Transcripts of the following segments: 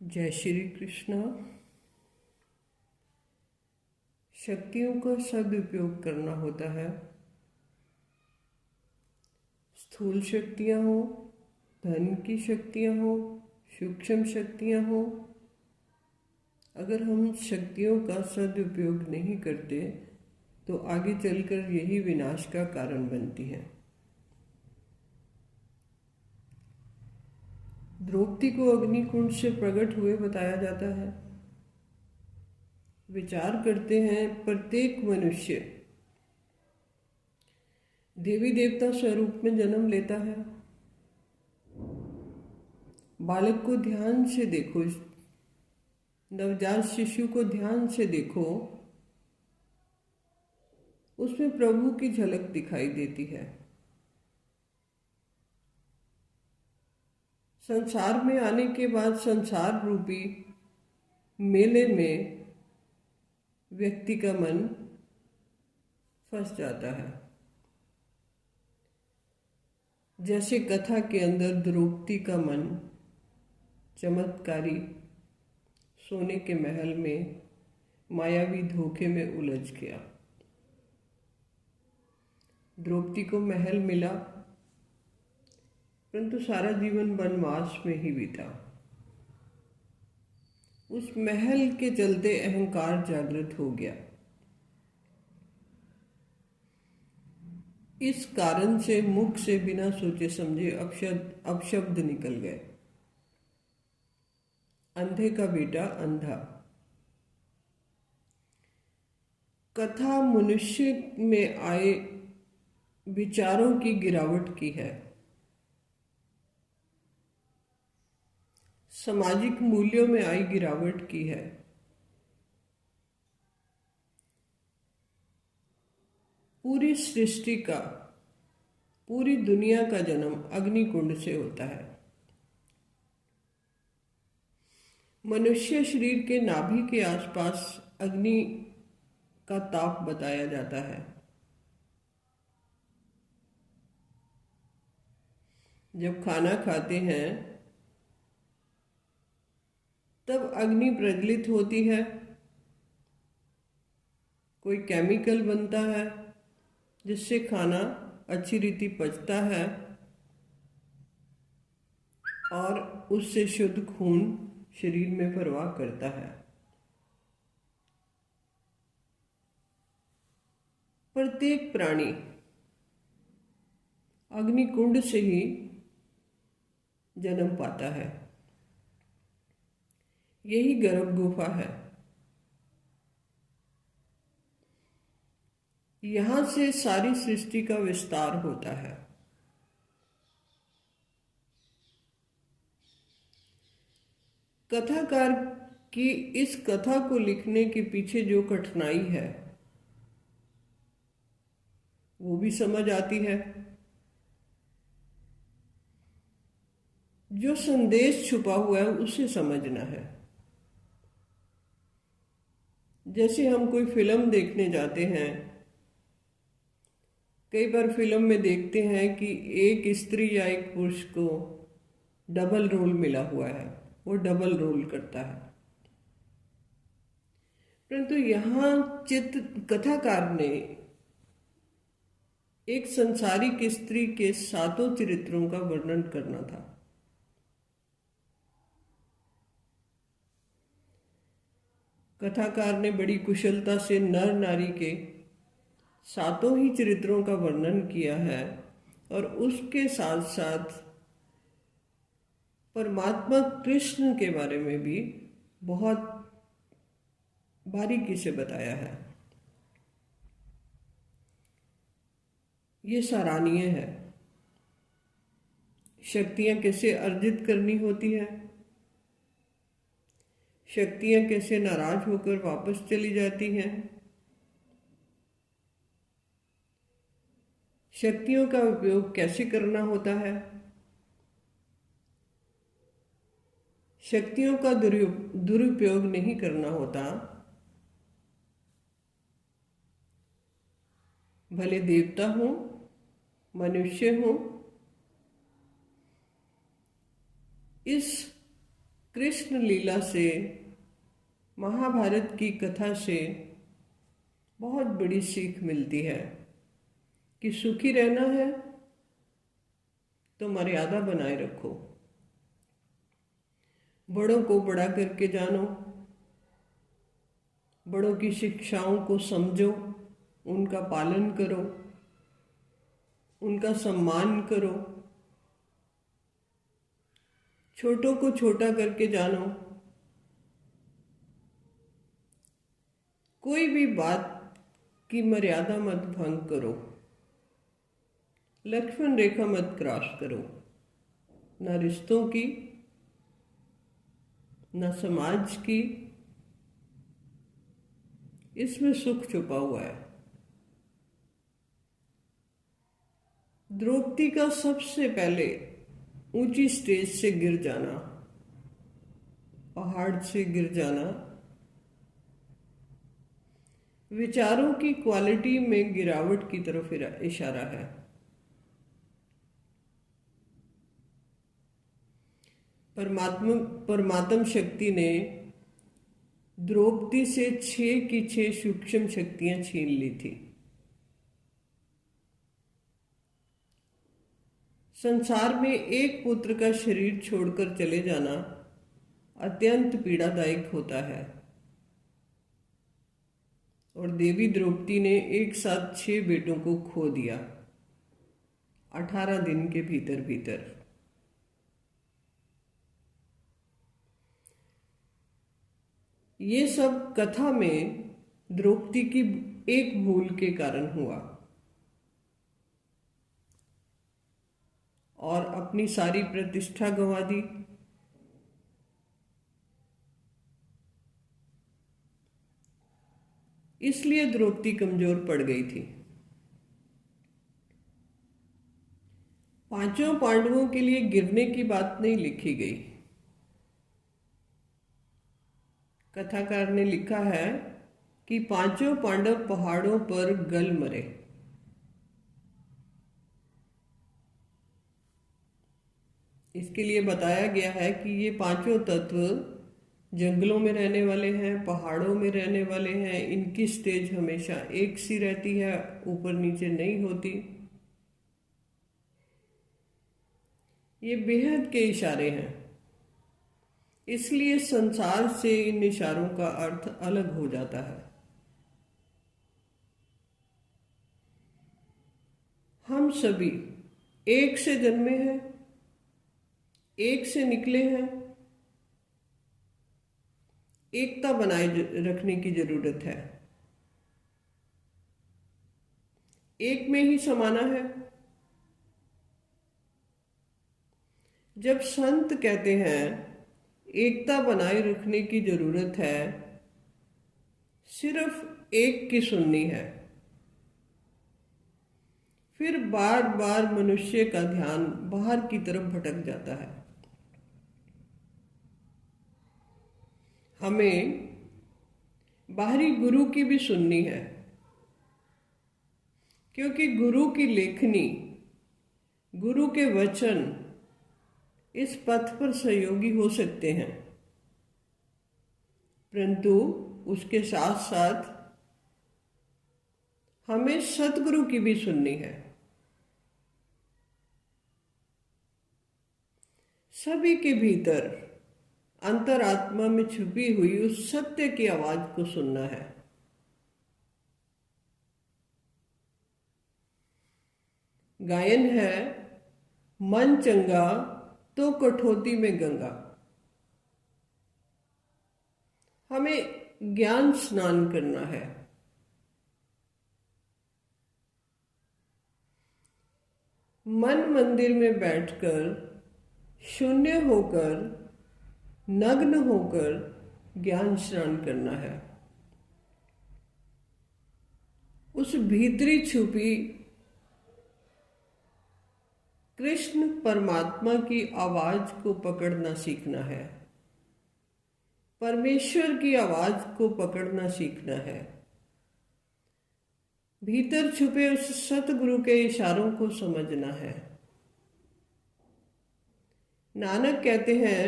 जय श्री कृष्ण। शक्तियों का सदुपयोग करना होता है। स्थूल शक्तियाँ हो, धन की शक्तियाँ हो, सूक्ष्म शक्तियाँ हो, अगर हम शक्तियों का सदुपयोग नहीं करते तो आगे चलकर यही विनाश का कारण बनती है। द्रौपदी को अग्निकुंड से प्रकट हुए बताया जाता है। विचार करते हैं, प्रत्येक मनुष्य देवी देवता स्वरूप में जन्म लेता है। बालक को ध्यान से देखो, नवजात शिशु को ध्यान से देखो, उसमें प्रभु की झलक दिखाई देती है। संसार में आने के बाद संसार रूपी मेले में व्यक्ति का मन फंस जाता है। जैसे कथा के अंदर द्रौपदी का मन चमत्कारी सोने के महल में मायावी धोखे में उलझ गया। द्रौपदी को महल मिला, परंतु सारा जीवन वनवास में ही बीता। उस महल के चलते अहंकार जागृत हो गया। इस कारण से मुख से बिना सोचे समझे अपशब्द निकल गए। अंधे का बेटा अंधा। कथा मनुष्य में आए विचारों की गिरावट की है। सामाजिक मूल्यों में आई गिरावट की है। पूरी सृष्टि का, पूरी दुनिया का जन्म अग्निकुंड से होता है। मनुष्य शरीर के नाभि के आसपास अग्नि का ताप बताया जाता है। जब खाना खाते हैं तब अग्नि प्रज्वलित होती है, कोई केमिकल बनता है जिससे खाना अच्छी रीति पचता है और उससे शुद्ध खून शरीर में प्रवाह करता है। प्रत्येक प्राणी अग्निकुंड से ही जन्म पाता है। यही गर्भ गुफा है। यहां से सारी सृष्टि का विस्तार होता है। कथाकार की इस कथा को लिखने के पीछे जो कठिनाई है वो भी समझ आती है। जो संदेश छुपा हुआ है उसे समझना है। जैसे हम कोई फिल्म देखने जाते हैं, कई बार फिल्म में देखते हैं कि एक स्त्री या एक पुरुष को डबल रोल मिला हुआ है, वो डबल रोल करता है। परंतु यहाँ कथाकार ने एक संसारिक स्त्री के 7 चरित्रों का वर्णन करना था। कथाकार ने बड़ी कुशलता से नर नारी के 7 ही चरित्रों का वर्णन किया है और उसके साथ साथ परमात्मा कृष्ण के बारे में भी बहुत बारीकी से बताया है। ये सराहनीय है। शक्तियाँ कैसे अर्जित करनी होती है, शक्तियाँ कैसे नाराज होकर वापस चली जाती हैं, शक्तियों का उपयोग कैसे करना होता है, शक्तियों का दुरुपयोग नहीं करना होता। भले देवता हो, मनुष्य हो, इस कृष्ण लीला से, महाभारत की कथा से बहुत बड़ी सीख मिलती है कि सुखी रहना है तो मर्यादा बनाए रखो, बड़ों को बड़ा करके जानो, बड़ों की शिक्षाओं को समझो, उनका पालन करो, उनका सम्मान करो, छोटों को छोटा करके जानो, कोई भी बात की मर्यादा मत भंग करो, लक्ष्मण रेखा मत क्रॉस करो, ना रिश्तों की, ना समाज की। इसमें सुख छुपा हुआ है। द्रौपदी का सबसे पहले ऊंची स्टेज से गिर जाना, पहाड़ से गिर जाना, विचारों की क्वालिटी में गिरावट की तरफ इशारा है। परमात्म शक्ति ने द्रौपदी से 6 की 6 सूक्ष्म शक्तियां छीन ली थी। संसार में एक पुत्र का शरीर छोड़कर चले जाना अत्यंत पीड़ादायक होता है, और देवी द्रौपदी ने एक साथ 6 बेटों को खो दिया 18 दिन के भीतर भीतर। ये सब कथा में द्रौपदी की एक भूल के कारण हुआ, और अपनी सारी प्रतिष्ठा गंवा दी। इसलिए द्रौपदी कमजोर पड़ गई थी। 5 पांडवों के लिए गिरने की बात नहीं लिखी गई। कथाकार ने लिखा है कि 5 पांडव पहाड़ों पर गल मरे। इसके लिए बताया गया है कि ये 5 तत्व जंगलों में रहने वाले हैं, पहाड़ों में रहने वाले हैं। इनकी स्टेज हमेशा एक सी रहती है, ऊपर नीचे नहीं होती। ये बेहद के इशारे हैं, इसलिए संसार से इन इशारों का अर्थ अलग हो जाता है। हम सभी एक से जन्मे हैं, एक से निकले हैं। एकता बनाए रखने की जरूरत है, एक में ही समाना है। जब संत कहते हैं एकता बनाए रखने की जरूरत है, सिर्फ एक की सुननी है, फिर बार बार मनुष्य का ध्यान बाहर की तरफ भटक जाता है। हमें बाहरी गुरु की भी सुननी है, क्योंकि गुरु की लेखनी, गुरु के वचन इस पथ पर सहयोगी हो सकते हैं, परंतु उसके साथ साथ हमें सतगुरु की भी सुननी है। सभी के भीतर अंतरात्मा में छुपी हुई उस सत्य की आवाज को सुनना है। गायन है, मन चंगा तो कठौती में गंगा। हमें ज्ञान स्नान करना है। मन मंदिर में बैठकर, शून्य होकर, नग्न होकर ज्ञान स्नान करना है। उस भीतरी छुपी कृष्ण परमात्मा की आवाज को पकड़ना सीखना है, परमेश्वर की आवाज को पकड़ना सीखना है, भीतर छुपे उस सतगुरु के इशारों को समझना है। नानक कहते हैं,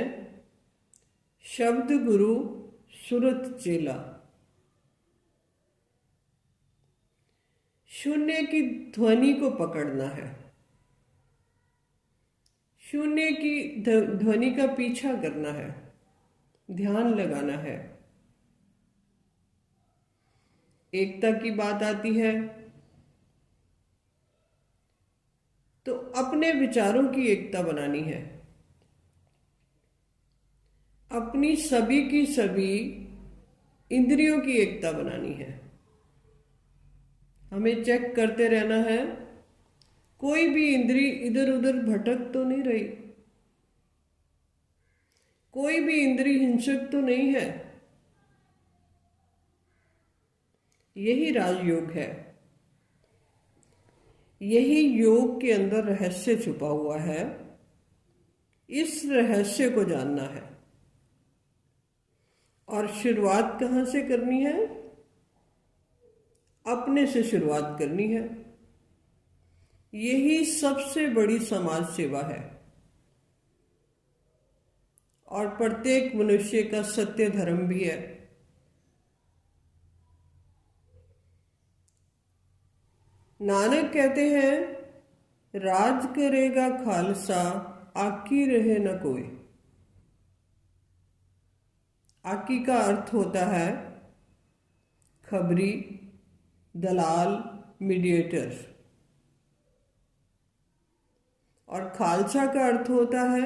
शब्द गुरु सुरत चेला। शून्य की ध्वनि को पकड़ना है, शून्य की ध्वनि का पीछा करना है, ध्यान लगाना है। एकता की बात आती है तो अपने विचारों की एकता बनानी है, अपनी सभी की सभी इंद्रियों की एकता बनानी है। हमें चेक करते रहना है कोई भी इंद्री इधर उधर भटक तो नहीं रही, कोई भी इंद्री हिंसक तो नहीं है। यही राजयोग है, यही योग के अंदर रहस्य छुपा हुआ है। इस रहस्य को जानना है और शुरुआत कहाँ से करनी है? अपने से शुरुआत करनी है। यही सबसे बड़ी समाज सेवा है और प्रत्येक मनुष्य का सत्य धर्म भी है। नानक कहते हैं, राज करेगा खालसा, आकी रहे न कोई। आकी का अर्थ होता है खबरी, दलाल, मीडिएटर। और खालसा का अर्थ होता है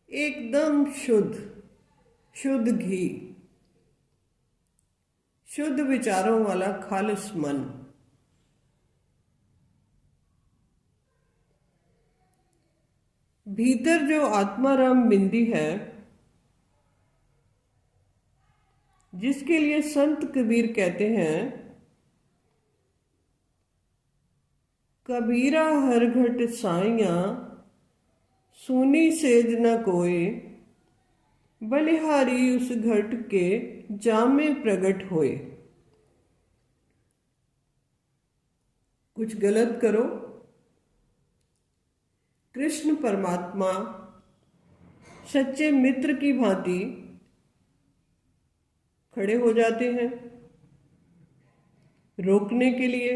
एकदम शुद्ध, शुद्ध घी, शुद्ध विचारों वाला खालिस मन। भीतर जो आत्माराम बिंदी है, जिसके लिए संत कबीर कहते हैं, कबीरा हर घट साइयां, सुनी सेज न कोय, बलिहारी उस घट के जामे प्रगट होए। कुछ गलत करो, कृष्ण परमात्मा सच्चे मित्र की भांति खड़े हो जाते हैं, रोकने के लिए,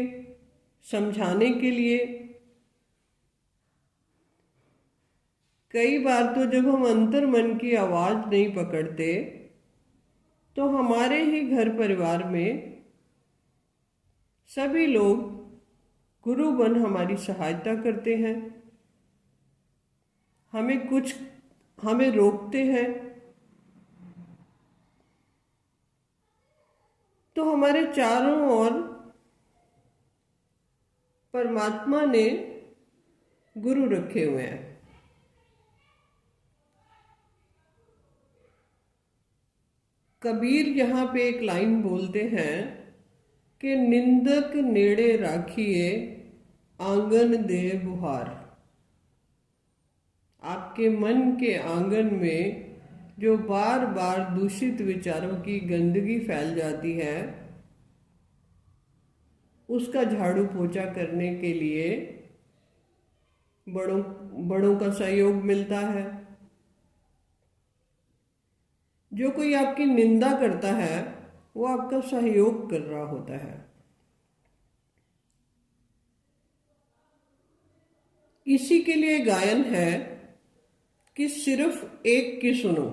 समझाने के लिए। कई बार तो जब हम अंतर मन की आवाज नहीं पकड़ते तो हमारे ही घर परिवार में सभी लोग गुरु बन हमारी सहायता करते हैं, हमें रोकते हैं। तो हमारे चारों ओर परमात्मा ने गुरु रखे हुए हैं। कबीर यहाँ पे एक लाइन बोलते हैं कि निंदक नेड़े राखिए, आंगन दे बुहार। आपके मन के आंगन में जो बार बार दूषित विचारों की गंदगी फैल जाती है, उसका झाड़ू पोछा करने के लिए बड़ों का सहयोग मिलता है। जो कोई आपकी निंदा करता है वो आपका सहयोग कर रहा होता है। इसी के लिए गायन है कि सिर्फ एक की सुनो।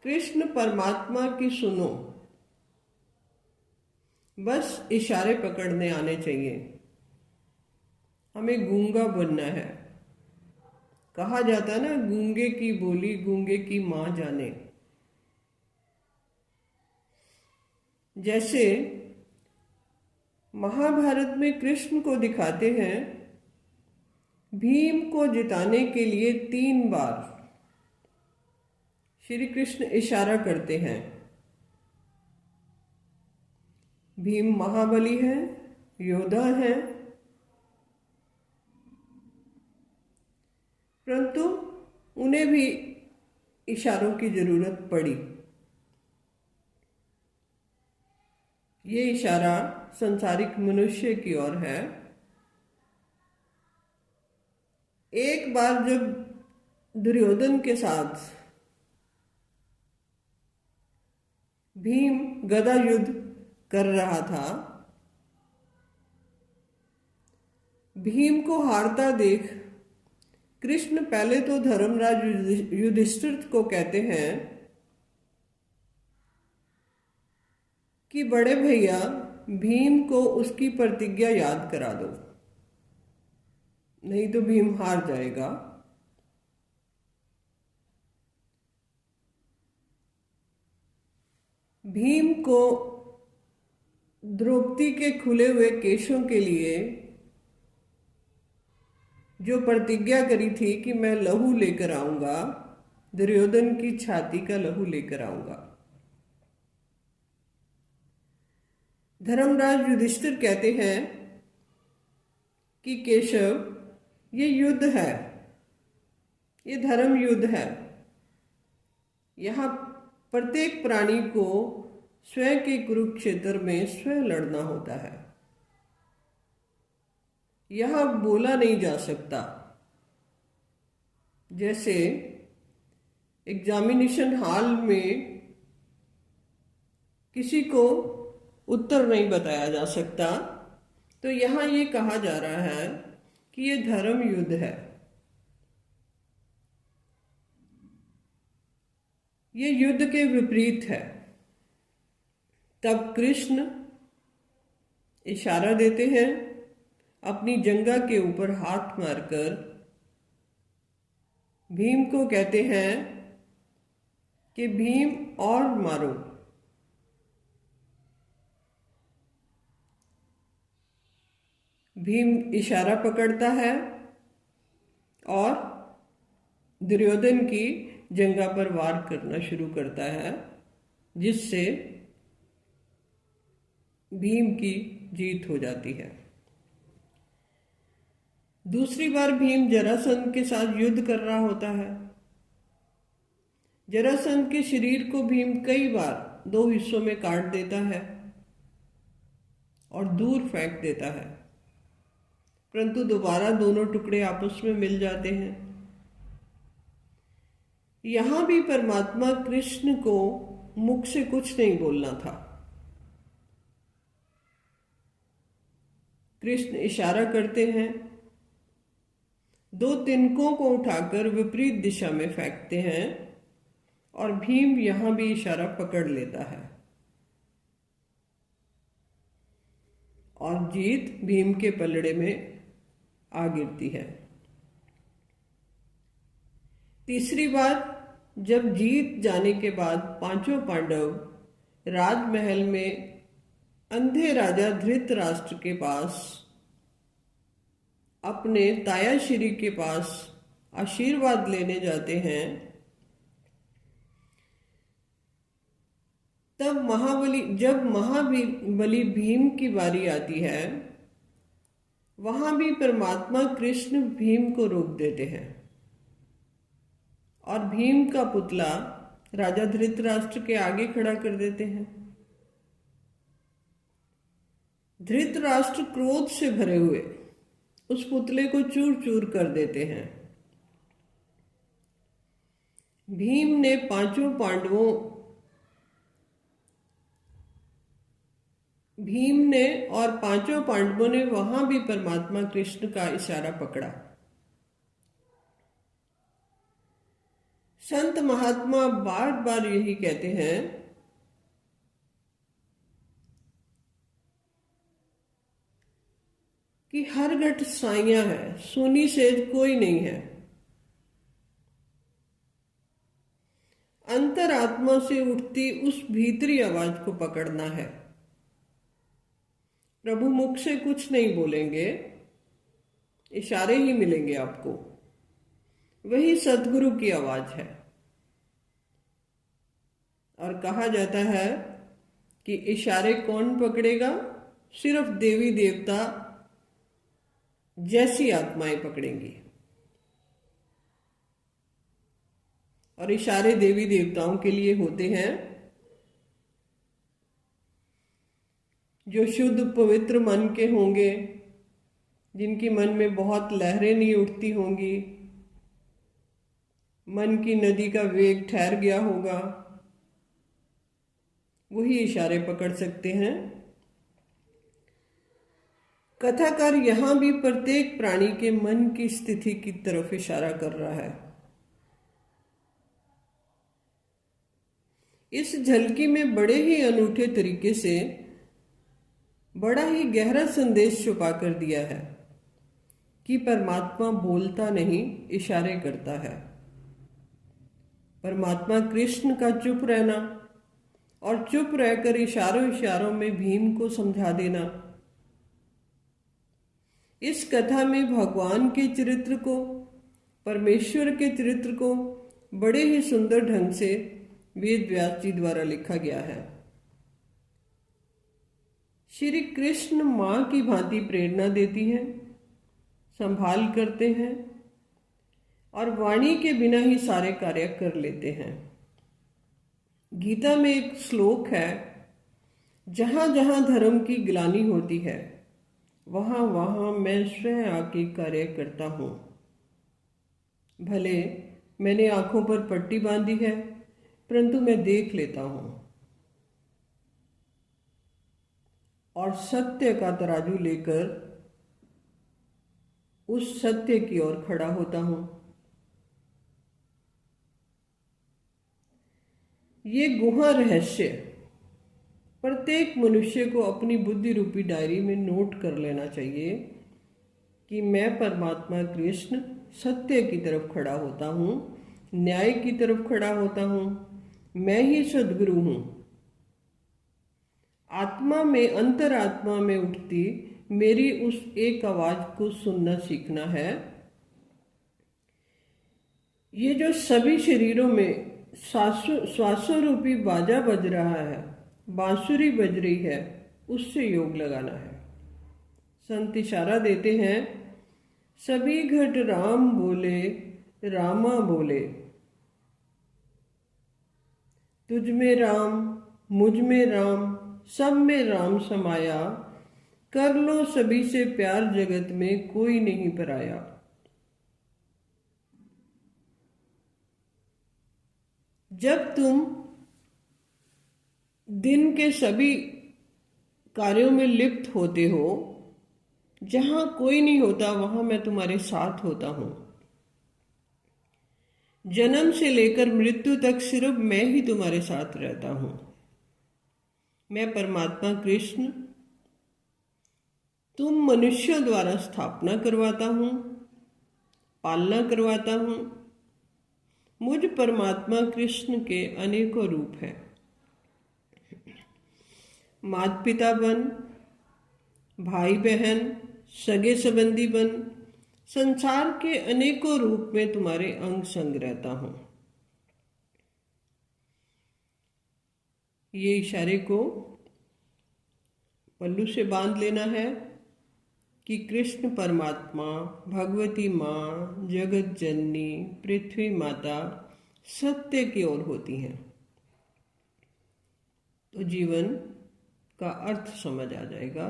कृष्ण परमात्मा की सुनो, बस इशारे पकड़ने आने चाहिए। हमें गूंगा बनना है। कहा जाता है ना, गूंगे की बोली गूंगे की मां जाने। जैसे महाभारत में कृष्ण को दिखाते हैं, भीम को जिताने के लिए 3 बार श्री कृष्ण इशारा करते हैं। भीम महाबली है, योद्धा है, परंतु उन्हें भी इशारों की जरूरत पड़ी। ये इशारा संसारिक मनुष्य की ओर है। एक बार जब दुर्योधन के साथ भीम गदा युद्ध कर रहा था, भीम को हारता देख कृष्ण पहले तो धर्मराज युधिष्ठिर को कहते हैं कि बड़े भैया भीम को उसकी प्रतिज्ञा याद करा दो, नहीं तो भीम हार जाएगा। भीम को द्रौपदी के खुले हुए केशों के लिए जो प्रतिज्ञा करी थी कि मैं लहू लेकर आऊंगा, दुर्योधन की छाती का लहू लेकर आऊंगा, धर्मराज युधिष्ठिर कहते हैं कि केशव, ये युद्ध है, ये धर्म युद्ध है। यहाँ प्रत्येक प्राणी को स्वयं के कुरुक्षेत्र में स्वयं लड़ना होता है, यह बोला नहीं जा सकता। जैसे एग्जामिनेशन हॉल में किसी को उत्तर नहीं बताया जा सकता, तो यहाँ ये कहा जा रहा है कि ये धर्म युद्ध है। ये युद्ध के विपरीत है। तब कृष्ण इशारा देते हैं, अपनी जंघा के ऊपर हाथ मारकर भीम को कहते हैं कि भीम और मारो। भीम इशारा पकड़ता है और दुर्योधन की जंघा पर वार करना शुरू करता है, जिससे भीम की जीत हो जाती है। दूसरी बार भीम जरासंध के साथ युद्ध कर रहा होता है। जरासंध के शरीर को भीम कई बार 2 हिस्सों में काट देता है और दूर फेंक देता है, परंतु दोबारा दोनों टुकड़े आपस में मिल जाते हैं। यहां भी परमात्मा कृष्ण को मुख से कुछ नहीं बोलना था। कृष्ण इशारा करते हैं, 2 तिनकों को उठाकर विपरीत दिशा में फेंकते हैं और भीम यहां भी इशारा पकड़ लेता है और जीत भीम के पलड़े में आ गिरती है। तीसरी बार जब जीत जाने के बाद 5 पांडव राजमहल में अंधे राजा धृतराष्ट्र के पास, अपने ताया श्री के पास आशीर्वाद लेने जाते हैं, तब जब महाबली भीम की बारी आती है, वहां भी परमात्मा कृष्ण भीम को रोक देते हैं और भीम का पुतला राजा धृतराष्ट्र के आगे खड़ा कर देते हैं। धृतराष्ट्र क्रोध से भरे हुए उस पुतले को चूर चूर कर देते हैं। भीम ने और पांचों पांडवों ने वहां भी परमात्मा कृष्ण का इशारा पकड़ा। संत महात्मा बार बार यही कहते हैं कि हर घट साइयां है, सोनी सेज कोई नहीं है। अंतरात्मा से उठती उस भीतरी आवाज को पकड़ना है। प्रभु मुख से कुछ नहीं बोलेंगे, इशारे ही मिलेंगे आपको। वही सदगुरु की आवाज है। और कहा जाता है कि इशारे कौन पकड़ेगा? सिर्फ देवी देवता जैसी आत्माएं पकड़ेंगी। और इशारे देवी देवताओं के लिए होते हैं जो शुद्ध पवित्र मन के होंगे, जिनकी मन में बहुत लहरें नहीं उठती होंगी, मन की नदी का वेग ठहर गया होगा, वही इशारे पकड़ सकते हैं। कथाकार यहां भी प्रत्येक प्राणी के मन की स्थिति की तरफ इशारा कर रहा है। इस झलकी में बड़े ही अनूठे तरीके से बड़ा ही गहरा संदेश छुपा कर दिया है कि परमात्मा बोलता नहीं, इशारे करता है। परमात्मा कृष्ण का चुप रहना और चुप रहकर इशारों इशारों में भीम को समझा देना। इस कथा में भगवान के चरित्र को, परमेश्वर के चरित्र को बड़े ही सुंदर ढंग से वेद व्यास जी द्वारा लिखा गया है। श्री कृष्ण मां की भांति प्रेरणा देती हैं, संभाल करते हैं और वाणी के बिना ही सारे कार्य कर लेते हैं। गीता में एक श्लोक है, जहां जहां धर्म की ग्लानि होती है वहां वहां मैं स्वयं आके कार्य करता हूं। भले मैंने आंखों पर पट्टी बांधी है, परंतु मैं देख लेता हूं और सत्य का तराजू लेकर उस सत्य की ओर खड़ा होता हूं। ये गुहा रहस्य प्रत्येक मनुष्य को अपनी बुद्धि रूपी डायरी में नोट कर लेना चाहिए कि मैं परमात्मा कृष्ण सत्य की तरफ खड़ा होता हूँ, न्याय की तरफ खड़ा होता हूँ, मैं ही सद्गुरु हूँ। आत्मा में, अंतरात्मा में उठती मेरी उस एक आवाज को सुनना सीखना है। ये जो सभी शरीरों में श्वासों रूपी बाजा बज रहा है, बांसुरी बज रही है, उससे योग लगाना है। संत इशारा देते हैं, सभी घट राम बोले, रामा बोले, तुझ में राम, मुझ में राम, सब में राम समाया, कर लो सभी से प्यार, जगत में कोई नहीं पराया। जब तुम दिन के सभी कार्यों में लिप्त होते हो, जहां कोई नहीं होता वहां मैं तुम्हारे साथ होता हूं। जन्म से लेकर मृत्यु तक सिर्फ मैं ही तुम्हारे साथ रहता हूं। मैं परमात्मा कृष्ण तुम मनुष्यों द्वारा स्थापना करवाता हूं, पालना करवाता हूं। मुझ परमात्मा कृष्ण के अनेकों रूप हैं। माता पिता बन, भाई बहन, सगे संबंधी बन, संसार के अनेकों रूप में तुम्हारे अंग संग रहता हूं। ये इशारे को पल्लू से बांध लेना है कि कृष्ण परमात्मा, भगवती माँ, जगत जननी, पृथ्वी माता सत्य की ओर होती हैं। तो जीवन का अर्थ समझ आ जाएगा।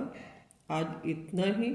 आज इतना ही।